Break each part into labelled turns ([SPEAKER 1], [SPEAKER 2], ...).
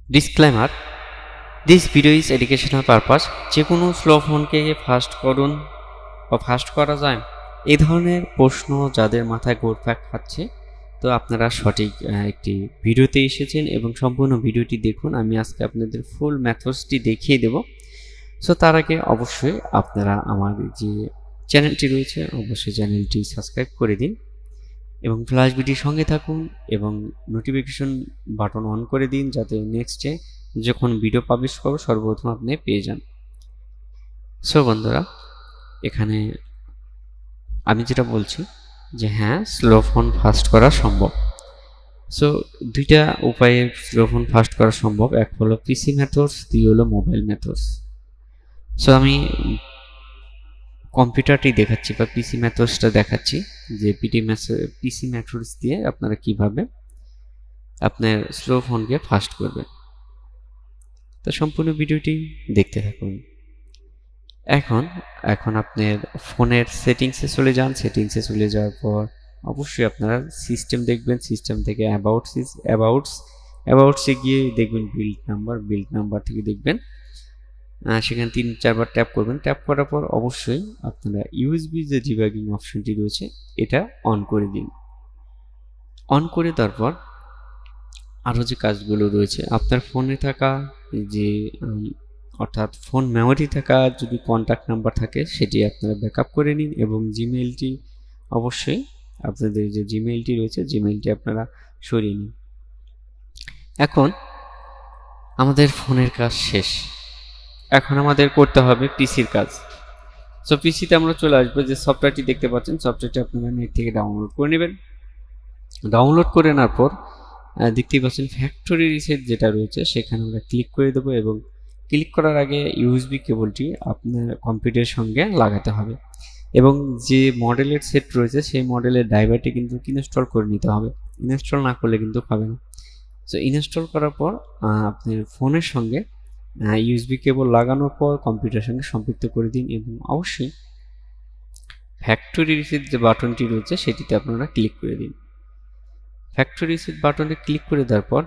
[SPEAKER 1] Disclaimer, this video is educational purpose. যে কোনো slow ফোনকে fast করুন বা ফাস্ট করা যায়, এই ধরনের প্রশ্ন যাদের মাথায় ঘুরপাক খাচ্ছে, তো আপনারা সঠিক একটি ভিডিওতে এসেছেন এবং সম্পূর্ণ ভিডিওটি দেখুন। আমি আজকে আপনাদের ফুল মেথডসটি দেখিয়ে দেব। সো তার আগে অবশ্যই আপনারা আমার যে চ্যানেলটি রয়েছে অবশ্যই চ্যানেলটি সাবস্ক্রাইব করে দিন এবং ফ্ল্যাশ ভিডিওর সঙ্গে থাকুন এবং নোটিফিকেশন বাটন অন করে দিন, যাতে নেক্সটে যখন ভিডিও পাবলিশ করব সর্বপ্রথম আপনি পেয়ে যান। সো বন্ধুরা, এখানে আমি যেটা বলছি যে হ্যাঁ, স্লো ফোন ফাস্ট করা সম্ভব। সো দুইটা উপায়ে স্লো ফোন ফাস্ট করা সম্ভব, এক হলো পিসি মেথডস, দুই হলো মোবাইল মেথডস। সো আমি কম্পিউটারটি দেখাচ্ছি বা পিসি মেথডসটা দেখাচ্ছি যে পিসি মেথডস দিয়ে আপনারা কিভাবে আপনার স্লো ফোনকে ফাস্ট করবেন। তো সম্পূর্ণ ভিডিওটি দেখতে থাকুন। এখন আপনার ফোনের সেটিংসে চলে যান। সেটিংসে চলে যাওয়ার পর অবশ্যই আপনারা সিস্টেম দেখবেন। সিস্টেম থেকে অ্যাবাউটসে গিয়ে দেখবেন বিল্ড নাম্বার থেকে দেখবেন, সেখানে 3-4 বার ট্যাপ করবেন। ট্যাপ করার পর অবশ্যই আপনারা ইউএসবি যে ডিবাগিং অপশনটি রয়েছে এটা অন করে দিন। অন করে তারপর আরও যে কাজগুলো রয়েছে, আপনার ফোনে থাকা যে অর্থাৎ ফোন মেমোরি থাকা যদি কন্ট্যাক্ট নাম্বার থাকে সেটি আপনারা ব্যাকআপ করে নিন এবং জিমেইলটি অবশ্যই আপনাদের যে জিমেইলটি রয়েছে জিমেইলটি আপনারা সরিয়ে নিন। এখন আমাদের ফোনের কাজ শেষ, এখন আমাদের করতে হবে পিসির কাজ। সো পিসিতে আমরা চলে আসবো, যে সফটওয়্যারটি দেখতে পাচ্ছেন সফটওয়্যারটি আপনারা নেট থেকে ডাউনলোড করে নেবেন। ডাউনলোড করে নেওয়ার পর দেখতেই পাচ্ছেন ফ্যাক্টরি রিসেট যেটা রয়েছে সেখানে আমরা ক্লিক করে দেবো এবং ক্লিক করার আগে ইউএসবি কেবলটি আপনার কম্পিউটারের সঙ্গে লাগাতে হবে এবং যে মডেলের সেট রয়েছে সেই মডেলের ড্রাইভারটি কিন্তু ইনস্টল করে নিতে হবে। ইনস্টল না করলে কিন্তু পাবে না। সো ইনস্টল করার পর আপনার ফোনের সঙ্গে ইউএসবি কেবল লাগানোর পর কম্পিউটারের সঙ্গে সম্পৃক্ত করে দিন এবং অবশ্যই ফ্যাক্টরি রিসেট যে বাটনটি রয়েছে সেটিতে আপনারা ক্লিক করে দিন। ফ্যাক্টরি রিসেট বাটনে ক্লিক করে দেওয়ার পর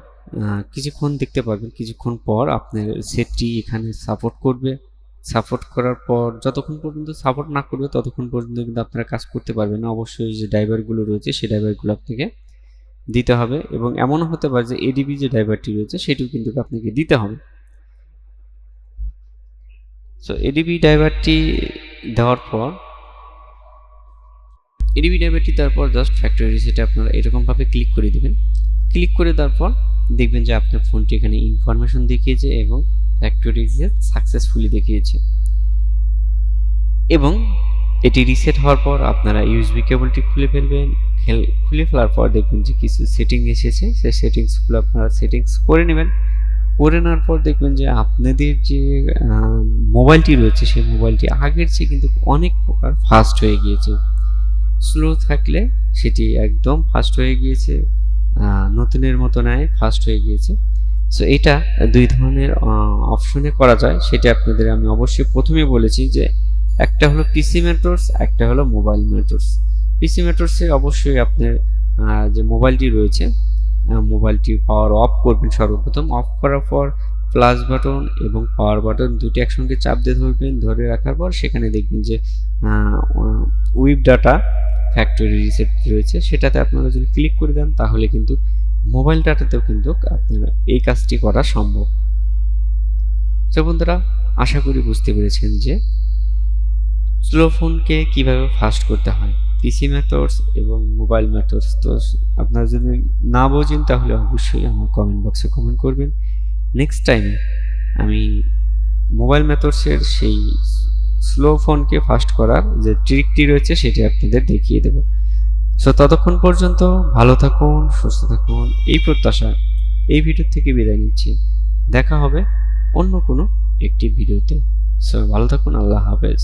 [SPEAKER 1] কিছুক্ষণ দেখতে পাবেন, কিছুক্ষণ পর আপনার সেটটি এখানে সাপোর্ট করবে। সাপোর্ট করার পর যতক্ষণ পর্যন্ত সাপোর্ট না করবে ততক্ষণ পর্যন্ত কিন্তু আপনারা কাজ করতে পারবেন না। অবশ্যই যে ড্রাইভারগুলো রয়েছে সেই ড্রাইভারগুলো আপনাকে দিতে হবে এবং এমনও হতে পারে যে এডিবি যে ড্রাইভারটি রয়েছে সেটিও কিন্তু আপনাকে দিতে হবে। সো এডিবি ড্রাইভারটি দেওয়ার পর তারপর জাস্ট ফ্যাক্টরি রিসেটে আপনারা এরকমভাবে ক্লিক করে দেবেন। ক্লিক করে দেওয়ার পর দেখবেন যে আপনার ফোনটি এখানে ইনফরমেশন দেখিয়েছে এবং ফ্যাক্টরি রিসেট সাকসেসফুলি দেখিয়েছে এবং এটি রিসেট হওয়ার পর আপনারা ইউএসবি কেবলটি খুলে ফেলবেন। খুলে ফেলার পর দেখবেন যে কিছু সেটিং এসেছে, সেই সেটিংসগুলো আপনারা সেটিংস করে নেবেন। করে নেওয়ার পর দেখবেন যে আপনাদের যে মোবাইলটি রয়েছে সেই মোবাইলটি আগের চেয়ে কিন্তু অনেক প্রকার ফাস্ট হয়ে গিয়েছে। স্লো থাকলে সেটি একদম ফাস্ট হয়ে গিয়েছে, নতুনের মতো নয়, ফাস্ট হয়ে গিয়েছে। সো এটা দুই ধরনের অপশনে করা যায়, সেটা আপনাদের আমি অবশ্যই প্রথমে বলেছি যে একটা হলো পিসি মেথডস, একটা হলো মোবাইল মেথডস। পিসি মেথডসে অবশ্যই আপনার যে মোবাইলটি রয়েছে মোবাইলটি পাওয়ার অফ করবেন। সর্বপ্রথম অফ করার পর প্লাস বাটন এবং পাওয়ার বাটন দুটি একসঙ্গে চাপ দিয়ে ধরবেন। ধরে রাখার পর সেখানে দেখবেন যে উইপ ডাটা ফ্যাক্টরি রিসেট রয়েছে, সেটাতে আপনারা যদি ক্লিক করে দেন তাহলে কিন্তু মোবাইল ডাটাতেও কিন্তু আপনারা এই কাজটি করা সম্ভব। তো বন্ধুরা, আশা করি বুঝতে পেরেছেন যে স্লো ফোনকে কীভাবে ফাস্ট করতে হয়, পিসি মেথডস এবং মোবাইল মেথডস। তো আপনারা যদি না বোঝেন তাহলে অবশ্যই আমার কমেন্ট বক্সে কমেন্ট করবেন। নেক্সট টাইমে আমি মোবাইল মেথডসের সেই স্লো ফোনকে ফাস্ট করার যে ট্রিকটি রয়েছে সেটি আপনাদের দেখিয়ে দেব। সো ততক্ষণ পর্যন্ত ভালো থাকুন, সুস্থ থাকুন, এই প্রত্যাশা এই ভিডিও থেকে বিদায় নিচ্ছি। দেখা হবে অন্য কোনো একটি ভিডিওতে। সো ভালো থাকুন, আল্লাহ হাফেজ।